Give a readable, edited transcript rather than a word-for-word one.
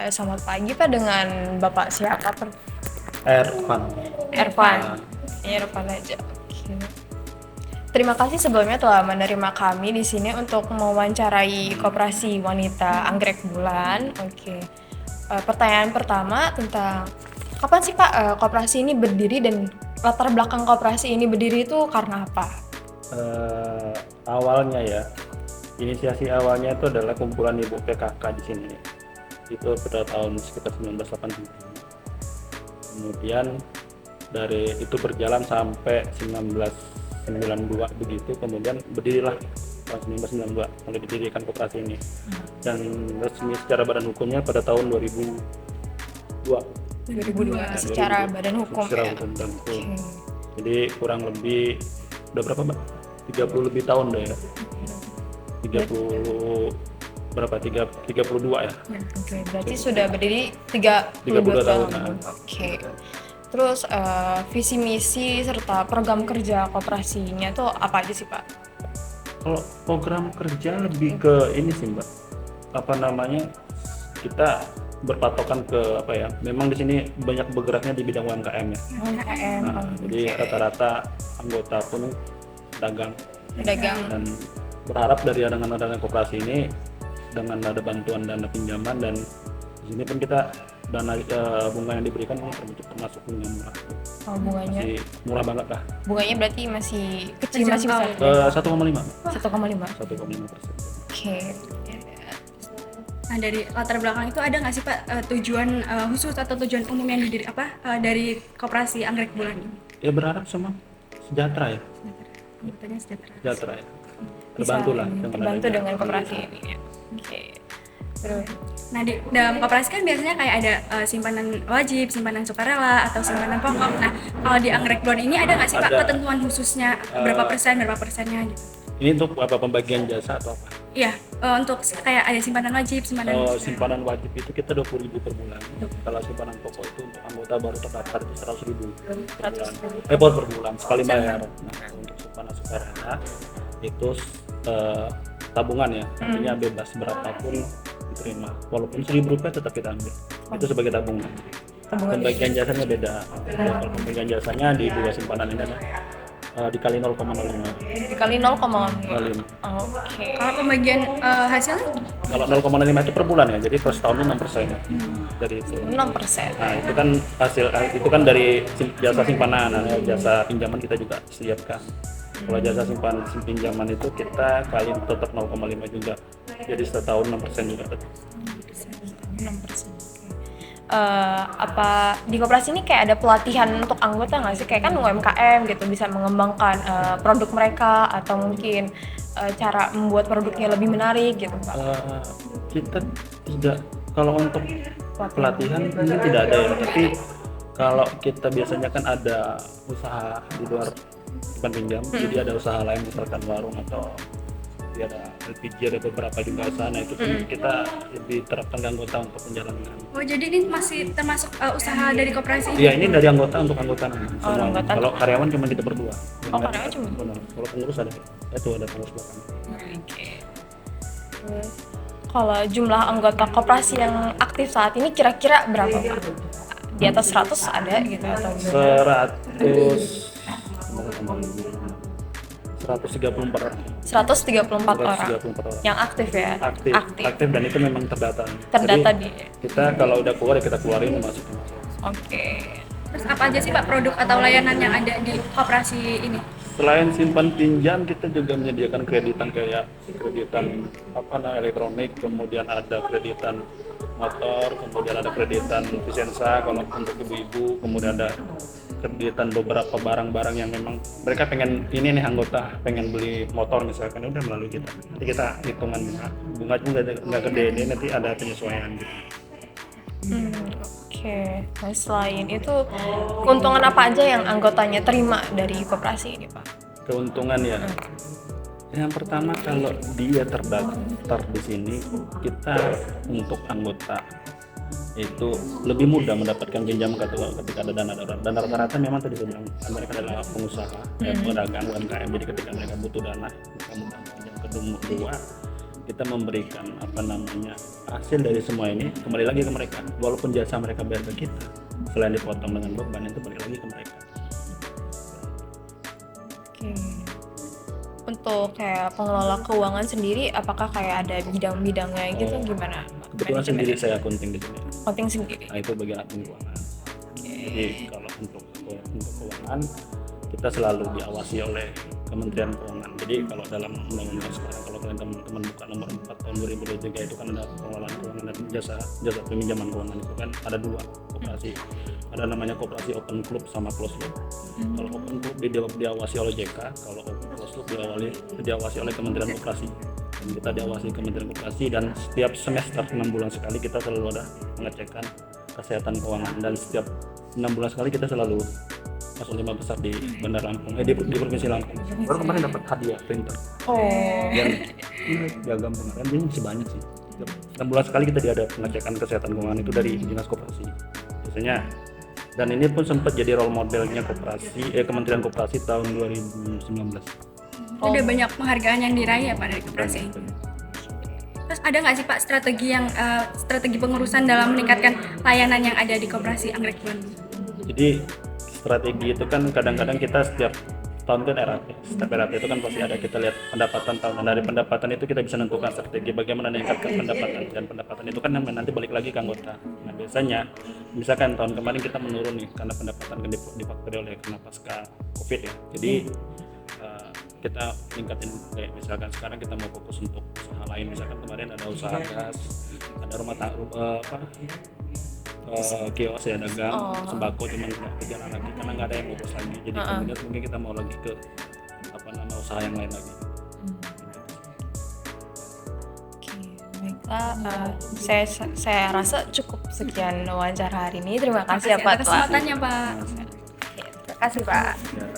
Selamat pagi Pak, dengan Bapak siapa? Ervan. Ervan aja. Oke. Terima kasih sebelumnya telah menerima kami di sini untuk mewawancarai Koperasi Wanita Anggrek Bulan. Oke. Pertanyaan pertama tentang kapan sih Pak koperasi ini berdiri dan latar belakang koperasi ini berdiri itu karena apa? Awalnya ya, inisiasi awalnya itu adalah kumpulan ibu PKK di sini. Itu pada tahun sekitar 1987. Kemudian dari itu berjalan sampai 1992 begitu, kemudian berdirilah tahun 1992 mulai didirikan koperasi ini. Dan resmi secara badan hukumnya pada tahun 2002. 2002 secara badan hukum Secara ya. hukum dan hukum. Jadi kurang lebih udah berapa Mbak? 30 lebih tahun deh ya. 32 ya. Oke, berarti sudah berdiri 32 tahun. Oke. Terus visi misi serta program kerja koperasinya tuh apa aja sih Pak? Kalau program kerja lebih ke ini sih Mbak. Kita berpatokan ke apa ya? Memang di sini banyak bergeraknya di bidang UMKM ya. UMKM. Jadi rata-rata anggota pun dagang. Dan berharap dari dengan adanya koperasi ini, dengan ada bantuan dana pinjaman, dan di sini pun kita dana bunga yang diberikan termasuk bunga murah. Bunganya Masih murah banget lah. Bunganya berarti masih kecil, masih besar. 1,5. 1,5%. Oke. Nah, dari latar belakang itu ada nggak sih Pak tujuan khusus atau tujuan umum yang dari Koperasi Anggrek Bulan ini? Ya berharap semua sejahtera ya. Anggotanya Sejahtera ya. Terbantu dengan koperasi ini ya. Oke. Terus. Nah, di dalam koperasi kan biasanya kayak ada simpanan wajib, simpanan sukarela, atau simpanan pokok. Nah, kalau di Anggrek Bulan ini ada nggak sih Pak ketentuan khususnya berapa persennya gitu? Ini untuk apa, pembagian jasa atau apa? Iya, untuk kayak ada simpanan wajib, simpanan wajib itu kita 20.000 per bulan. Kalau simpanan pokok itu untuk anggota baru terdaftar itu 100.000 per bulan sekali bayar. Nah, untuk simpanan sukarela itu tabungan ya, artinya bebas berapapun diterima, walaupun Rp1.000 tetap kita ambil. Itu sebagai tabungan. Pembagian jasanya beda. Kalau pembagian jasanya di dua simpanan ini dikali 0,05. Dikali 0,5. Oke. Kalau pembagian hasilnya? Kalau 0,5 itu per bulan ya, jadi per tahun 6% dari itu. 6%. Nah, itu kan hasil, itu kan dari jasa simpanan. Nah, jasa pinjaman kita juga siapkan. Kalau jasa pinjaman itu kita kali tetap 0,5 juga. Jadi setahun 6% juga tetap. 6%. Apa di koperasi ini kayak ada pelatihan untuk anggota nggak sih? Kayak kan UMKM gitu, bisa mengembangkan produk mereka atau mungkin cara membuat produknya lebih menarik gitu Pak? Kita tidak, kalau untuk pelatihan mungkin tidak ada ya, tapi kalau kita biasanya kan ada usaha di luar bukan pinjam, jadi ada usaha lain misalkan warung atau ada LPG, ada beberapa juga usaha. Nah itu kita diterapkan ke anggota untuk menjalankan. Oh, jadi ini masih termasuk usaha dari koperasi? Iya, ini dari anggota untuk anggota. Kalau karyawan cuma kita berdua. Karyawan cuma? Benar. Kalau pengurus ada pengurus belakang. Oke. Kalau jumlah anggota koperasi yang aktif saat ini kira-kira berapa Pak? Di atas 100 ada gitu atau gimana? 134 orang. 134 orang yang aktif ya? Aktif dan itu memang terdata. Jadi, kita kalau udah keluar ya kita keluarin, masukin. Oke. Terus apa aja sih Pak produk atau layanan yang ada di koperasi ini? Selain simpan pinjam, kita juga menyediakan kreditan kayak kreditan elektronik, kemudian ada kreditan motor, kemudian ada kreditan Vicenza kalau untuk ibu-ibu, kemudian ada kreditan beberapa barang-barang yang memang mereka pengen ini nih, anggota pengen beli motor misalkan, udah melalui kita. Nanti kita hitungan bunga juga nggak gede, ini nanti ada penyesuaian gitu. Oke. Nah, selain itu keuntungan apa aja yang anggotanya terima dari koperasi ini Pak? Keuntungan ya. Yang pertama, kalau dia terdaftar di sini, kita untuk anggota itu lebih mudah mendapatkan pinjaman ketika ada dana darurat. Dan rata-rata memang tadi saya bilang mereka adalah pengusaha, pedagang UMKM. Jadi ketika mereka butuh dana, mereka mudah pinjam. Kedua, kita memberikan hasil dari semua ini kembali lagi ke mereka, walaupun jasa mereka bayar ke kita, selain dipotong dengan beban itu balik lagi ke mereka. Oke. Untuk kayak pengelola keuangan sendiri, apakah kayak ada bidang-bidangnya gitu gimana? Kebetulan sendiri saya accounting di sini. Accounting sendiri. Nah itu bagian admin keuangan. Jadi kalau untuk keuangan kita selalu diawasi oleh Kementerian Keuangan. Jadi kalau dalam undang-undang sekarang, kalau kalian teman-teman buka nomor 4 tahun 2023 itu kan ada pengelolaan keuangan dan jasa peminjaman keuangan, itu kan ada 2 koperasi. Ada namanya koperasi open club sama closed loop. Kalau open club diawasi oleh JK, kalau closed loop diawasi oleh Kementerian Koperasi. Dan kita diawasi Kementerian Koperasi, dan setiap semester 6 bulan sekali kita selalu ada pengecekan kesehatan keuangan, dan setiap 6 bulan sekali kita selalu masuk 5 besar di Bandar Lampung, di Provinsi Lampung. Baru kemarin dapat hadiah printer. Dan piagam penghargaan ini masih banyak sih. 6 bulan sekali kita ada pengecekan kesehatan keuangan itu dari Dinas Koperasi biasanya. Dan ini pun sempat jadi role modelnya Kementerian Koperasi tahun 2019. Itu udah banyak penghargaan yang diraih ya Pak dari koperasi ini. Terus ada nggak sih Pak strategi pengurusan dalam meningkatkan layanan yang ada di koperasi Anggrek Bulan? Jadi strategi itu kan kadang-kadang kita setiap tahun kan RAT. Setiap RAT itu kan pasti ada, kita lihat pendapatan tahunan. Dari pendapatan itu kita bisa menentukan strategi bagaimana meningkatkan pendapatan, dan pendapatan itu kan nanti balik lagi ke anggota. Nah biasanya misalkan tahun kemarin kita menurun nih karena pendapatan kan difaktori oleh karena pasca COVID ya. Jadi kita tingkatin, kayak misalkan sekarang kita mau fokus untuk usaha lain, misalkan kemarin ada usaha gas, ada rumah kios ya, dagang sembako, cuman nggak berjalan lagi karena nggak ada yang ngurus lagi. Jadi kemudian mungkin kita mau lagi ke usaha yang lain lagi. Oke, baiklah. Saya rasa cukup sekian wawancara hari ini. Terima kasih ya Pak. Atas kesempatannya Pak. Oke, terima kasih Pak. Ya.